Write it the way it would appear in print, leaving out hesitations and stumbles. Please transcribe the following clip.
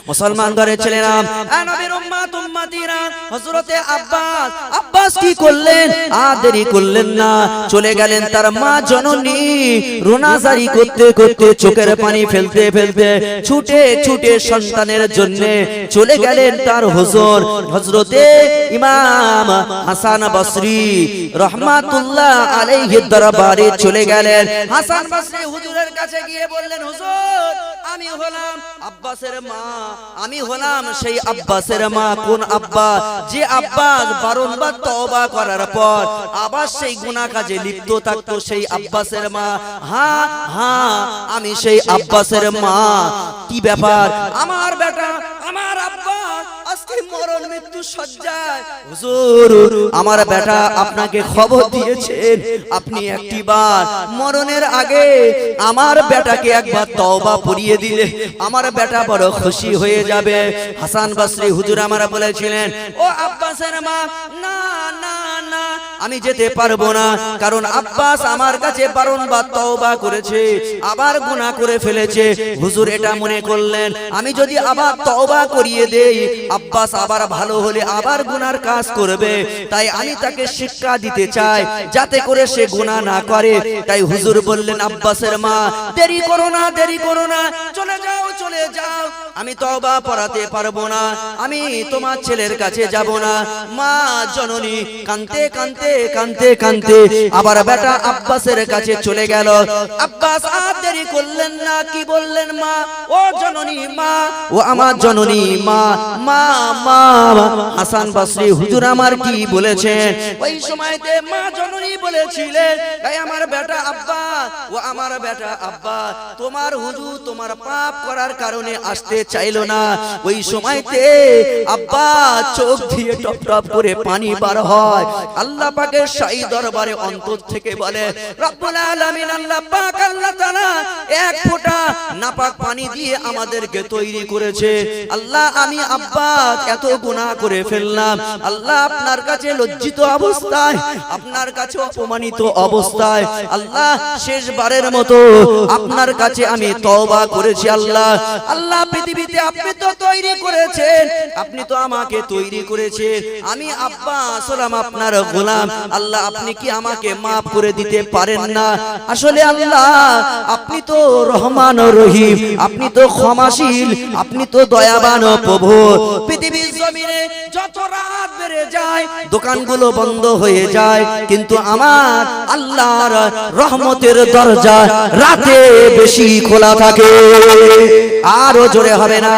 মুসলমান ঘরে ছেলেরা, নবীর উম্মত উম্মতিরা, হযরতে আব্বাস কি করলেন? দেরি করলেন না, চলে গেলেন তার মা জননী রোনাজারি করতে করতে, চোখের পানি ফেলতে ফেলতে, ছুটে ছুটে সন্তানের জন্য চলে গেলেন তার হুজুর হযরতে ইমাম হাসান বসরি রাহমাতুল্লাহ আলাইহির দরবারে চলে গেলেন। হাসান বসরি হুজুরের কাছে গিয়ে বললেন, হুজুর আমি হলাম আব্বাসের মা, আমি হলাম সেই আব্বাসের মা। কোন আব্বাস? যে আব্বাস বারংবার তওবা করার পর আবার সেই গুনাহ কাজে লিপ্ত থাকতো, সেই আব্বাসের মা। হ্যাঁ হ্যাঁ, আমি সেই আব্বাসের মা। কি ব্যাপার? আমার বেটা, আমার আব্বাস আজকে মরণ মৃত্যু সজ্জায়। হুজুর আমার বেটা আপনাকে খবর দিয়েছেন, আপনি একটিবার মরণের আগে আমার বেটাকে একবার তওবা পড়িয়ে দিলে আমার বেটা বড় খুশি হয়ে যাবে। হাসান বসরি হুজুর আমারা বলেছিলেন, ও আব্বাসের মা, না না না, আমি যেতে পারবো না, কারণ আব্বাস আমার কাছে বারংবার তওবা করেছে, আবার গুনাহ করে ফেলেছে। হুজুর এটা মনে করলেন আমি যদি আবার তওবা করিয়ে দেই, আব্বাস আবার ভালো হলে আবার গুনার কাজ করবে, তাই আমি তাকে শিক্ষা দিতে চাই যাতে করে সে গুনাহ না করে। তাই হুজুর বললেন, আব্বাসের মা দেরি করো না, দেরি করো না, চলে যাও চলে যাও, আমি তওবা পড়াতে পারবো না, আমি তোমার ছেলের কাছে যাব না। মা জননী কাঁদতে কাঁদতে কাঁদতে কাঁদতে আবার বেটা আব্বাসের কাছে চলে গেল। আব্বাস আর দেরি করলেন না, কি বললেন? মা, ও জননী মা, ও আমার জননী মা, মা মা। হাসান বসরি হুজুর আমার কি বলেছেন? ওই সময়তে মা জননী বলেছিলেন, তাই আমার বেটা আব্বাস, ও আমার বেটা আব্বাস, তোমার হুজুর তোমার পাপ করার কারণে আসতে চাইলো না। ওই সময়তে আব্বাস চোখ দিয়ে টপ টপ করে পানি বার হয়। আল্লাহ পাকের শাহী দরবারে অন্তর থেকে বলে, রব্বুল আলামিন আল্লাহ পাক আল্লাহ তাআলা এক ফোঁটা নাপাক পানি দিয়ে আমাদেরকে তৈরি করেছে। আল্লাহ আমি আব্বাস এত গুনাহ করে ফেললাম, আল্লাহ আপনার কাছে লজ্জিত অবস্থায়, আপনার কাছে অপমানিত অবস্থায়, আল্লাহ শেষবারের মতো আপনার কাছে আমি তওবা করেছি। আল্লাহ আল্লাহ পৃথিবীতে আপনি তো তৈরি করেছেন, আপনি তো আমাকে তৈরি করেছেন, আমি আব্বাস হলাম আপনার গোলাম, আল্লাহ আপনি কি আমাকে মাফ করে দিতে পারেন না? আসলে আল্লাহ আপনি তো রহমান ও রহিম, আপনি তো ক্ষমাশীল, আপনি তো দয়াবান ও প্রভু। পৃথিবীর জমিনে যত রাত বেড়ে যায়, দোকানগুলো বন্ধ হয়ে যায়, কিন্তু আমার আল্লাহর রহমতের দরজা রাতে বেশি খোলা থাকে। আরো জোরে হবে না?